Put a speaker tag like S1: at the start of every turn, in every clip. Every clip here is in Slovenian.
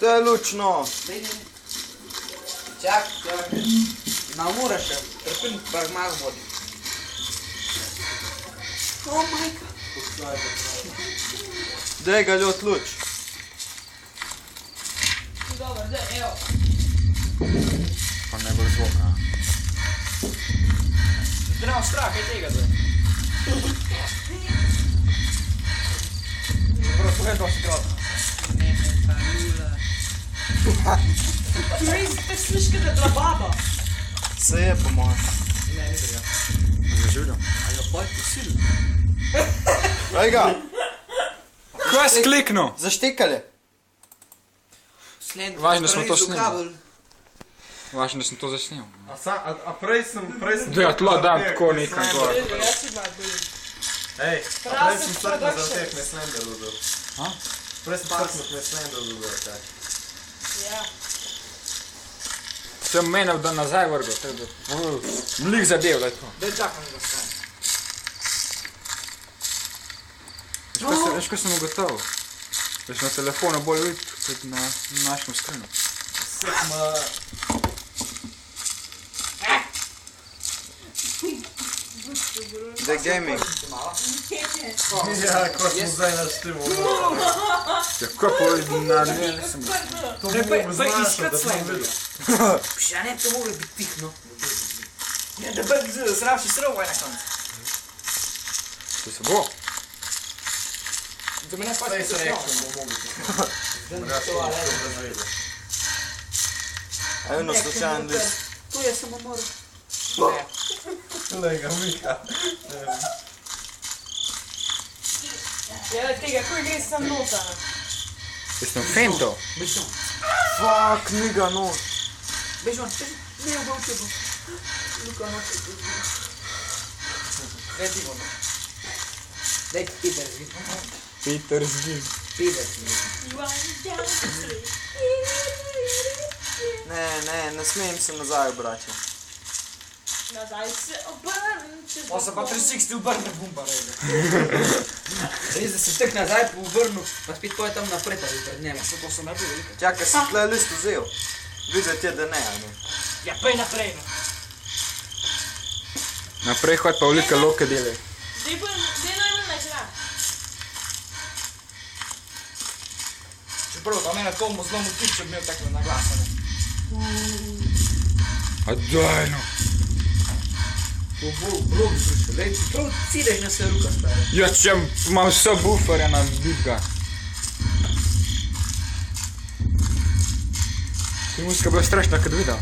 S1: Daj lučno.
S2: Čak, na mora še, trpim pragmah vodi. Oh my god.
S1: Daj ga ljot luč.
S3: Dobro, zdaj, evo.
S4: Pa ne bo zvoka.
S2: Zdaj nemam strah, kaj tega zdaj. Prvo, pogledaj to si krota. Ne, falula.
S3: Ti res tako sliš, kada je bila baba.
S1: Se je po mojem.
S2: Ne, ni tega.
S4: Zaživljam.
S2: A jo pojď posil.
S1: Daj ga.
S4: Kaj si kliknul?
S1: Zaštekali.
S4: Važno, da smo to snimali. Važno, da sem to zasnil.
S5: A prej sem...
S4: Da, tlo dam tako nekaj gor.
S3: Jaz si malo bolim.
S5: Ej, a prej sem strknut za tek ne slender udor.
S4: A?
S5: Prej sem strknut ne slender udor, kaj.
S3: Ja.
S4: Sem menil, da nazaj vrgo. Mlik zadev, da je to.
S2: Daj čakam ga sam.
S4: Veš, kaj sem ugotovil? Veš, na telefonu bolj videti, kot na našem skrinu.
S1: Daj gaming.
S5: Ja, ko smo zdaj naštimo.
S4: Ja, kaj pa na ne, nisem.
S5: To bi mogo znašel, da bi videl.
S2: Ja, ne, to mogo biti tihno. Ja, da bi zravši srovaj na koncu.
S4: To se bo.
S2: To mi ne
S5: Saj
S2: pač
S5: se rekel, bo mogo tihno.
S1: A jedno slučajan list.
S2: Tu je samo moral.
S5: Glej ga, Mika.
S3: Ja, tega, ko gre sam nota.
S4: Jaz sem fento.
S2: Bež on,
S1: Fuck, ni ga no.
S2: bež on. Ne, bo te bo. Luka, noče. Daj ti vodo. Daj Peter zvi.
S4: Peter zgin.
S2: Peter zvi.
S1: Ne smejem se nazaj obračati.
S3: Nazaj se obrni, če bo
S2: On se pa 360 obrne bumba, rejde. Res, da se tak nazaj obrnu, pa spet poje tam naprej, pa pred njema. So to so naredili velike.
S1: Čakaj, si tle list vzel. Videti je, da ne, a ne.
S2: Ja, pej naprej, no.
S4: Naprej hod pa velike loke delaj.
S3: Dej najbolj načela.
S2: Čeprav, da mene komu zelo motiv, če bi imel takve naglasane.
S4: A daj no.
S2: Blok zrušil, daj, prav cideš na se ruka stari.
S4: Jaz če imam vse buferja na vidga. Ti muzika bila strašna, kad videl.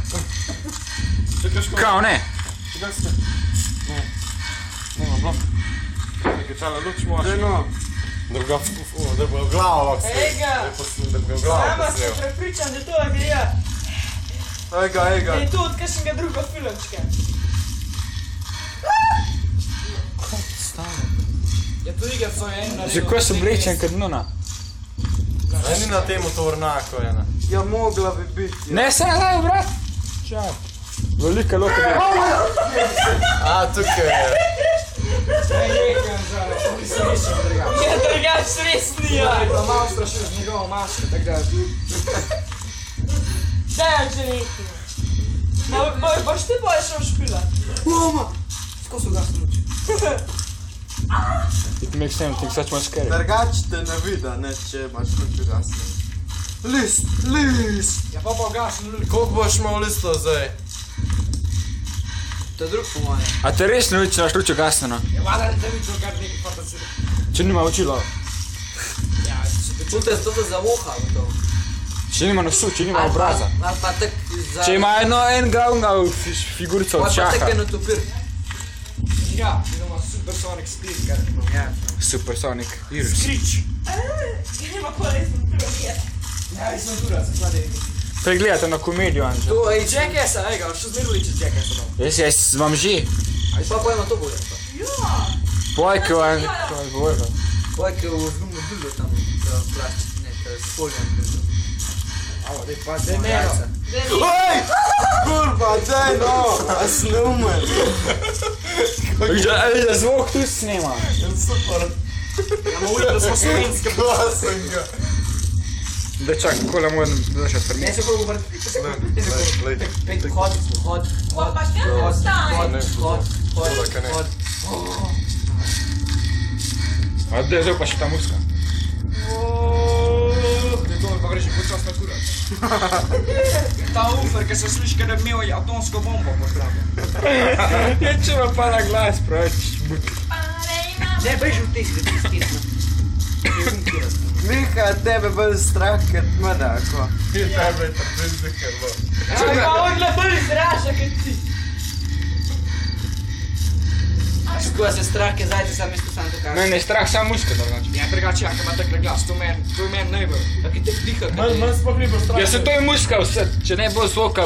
S4: Kao ne?
S5: Nema blok. Nekaj čala luč moš.
S1: Daj no.
S5: Da bi ga v glavo
S3: Ej ga.
S5: Da bi ga v glavo
S3: Sama sem
S5: posnel.
S3: prepričan, da to gre.
S1: Ej ga.
S3: Da je to od kakšnega druga filmčka.
S2: Ja, to igra so je en naredil.
S4: Že ko sem oblečen kad nuna.
S5: Aj ni na temu tovornako, ena.
S1: Ja, mogla bi biti.
S4: Ne se nazaj, brat. Čak. Velike loke delaj.
S5: A, tukaj je.
S2: Ne, nekaj žale, to bi se rešil drugače.
S3: Ja, drugač res ni, ja.
S2: Pa malo strašil z njegovo masko, tako da...
S3: Daj, že nekaj. Boš ti boš šel špilat.
S2: Mama! Sko so gasno luči?
S4: It makes sense, think such much scary.
S1: Drugač te ne vidi, ne, če imaš luči gasne. List.
S2: Ja, pa gasno luči.
S5: Koliko boš imel listov zdaj?
S2: To je drug po moje.
S4: A te res ne vidi, če imaš luče gasneno?
S2: Ja, vada da vidiš kar nekaj fantazira.
S4: Če nima očilo.
S2: Ja, če te čute, to te zavoha v to.
S4: Če nima nosu, če nima obraza.
S2: Ali pa tak za...
S4: Če ima en glavna figurica od
S2: Pa tak
S4: šaha.
S2: eno topir. Ja, idemo Supersonic Speed, kar ti bom ja.
S4: Supersonic Iris.
S2: Skrič!
S3: Nima korisno priloget.
S2: Ja, sem dura, se slade.
S4: Pregledajte na komedijo, Anžel.
S2: To, ej, Jackass-a, ej ga, še zmerno liči Jackass-a dom.
S4: Jaz vam že.
S2: Ali pa pojma to bude.
S3: Ja.
S4: Pojke vam, to je govorilo.
S2: Pojke v zgumno biljo tam, plastik, ne, s folijem biljo. Alo, dej pa, dej meno.
S1: Oj! Kurva, daj no! A snumen.
S4: Da zvok tu snema.
S5: Super.
S2: Ja, molim, da smo slovenske
S5: Glasen ga.
S4: Da čak, kola moram začeti
S2: Ne
S4: prmeti.
S2: se bomo vrtiti.
S5: Lej,
S2: Hod, hod, hod,
S3: Pa še ne vstaj.
S2: hod,
S5: Toda, kaj ne.
S4: A da je zdaj pa še ta muska.
S6: Ne dol, pa vreži počasno kurat. Ta ufer, ki se sliši, da bi imel atomsko bombo pod sabo.
S4: Je čuva pa na glas, praviš.
S2: Ne, beži v teh, da ti stisnem.
S1: Miha, tebe bolj strah, kot mene, ako.
S5: Ti tebe je tako zikr, bo.
S3: Aj, pa on gleda bolj zraša, kot ti.
S2: Skoja se strah, ker zajte sam isto sam to kaže.
S4: Mene je strah sam muska, drugače.
S6: Ja, drugače, ja, ima takle glas, to je meni najbolj.
S2: Taki tek diha,
S5: Man sploh ni bil strah.
S4: Ja se to je muska vse, če ne bo zvoka.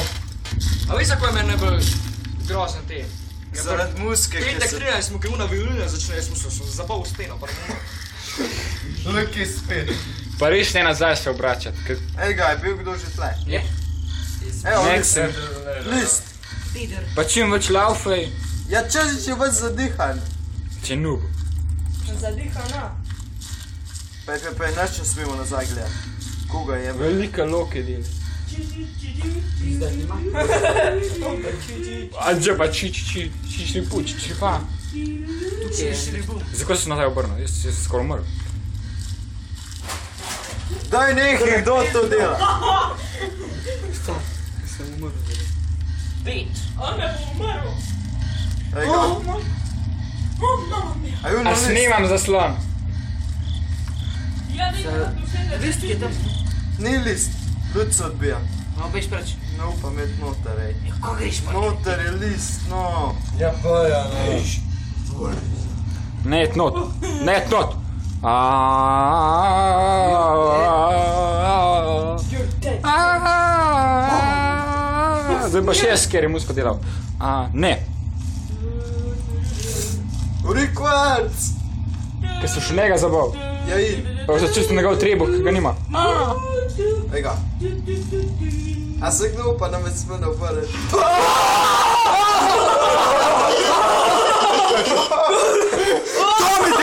S6: A veš, kako je meni najbolj grozen te?
S1: Zaradi muske, ki
S6: Petek
S1: se...
S6: 13 smo, ki una violina začne, jaz sem zabal v steno, pa ne.
S5: Luki spet.
S4: Pa res ne nazaj se obračati. ker-
S1: Ej ga, je bil kdo že tle?
S2: Je.
S1: Evo,
S4: Nek
S1: list.
S4: sem.
S1: List.
S2: Pider.
S4: Pa čim več laufaj,
S1: Ja, Čežić je več zadihan.
S4: če nub.
S3: Zadiha na.
S1: Pej, neč ne smemo nazaj gledati. Koga je?
S4: Velika loke deli.
S2: Pizda nima.
S4: A že pa čič ni puč, či pa.
S2: Tukaj je.
S4: Zakaj si nazaj obrnil? Jaz sem skoraj umrl.
S1: Daj nekaj, kdo to dela?
S2: Sem umrl.
S3: On me bo umrl.
S1: Ej ga. A ju
S4: A
S1: na list.
S4: snimam zaslon.
S3: Ja, ne,
S2: List je tam.
S1: Ni list. Ljud se odbija.
S2: No, bež preč.
S1: Ne upam imeti noter, ej.
S2: Ja, ko greš, man?
S1: Noter je list, no.
S5: Ja, boja, no.
S4: Ne et not. Ne et not.
S3: You're dead.
S4: Zdaj pa še jaz, ker je musko delal. Ne,
S1: Requards!
S4: ker sem še njega zabal.
S1: Ja, in.
S4: Pa za čisto njegov trebuh, ki ga nima.
S1: Ej ga. A se kdo upa na me smene upadati?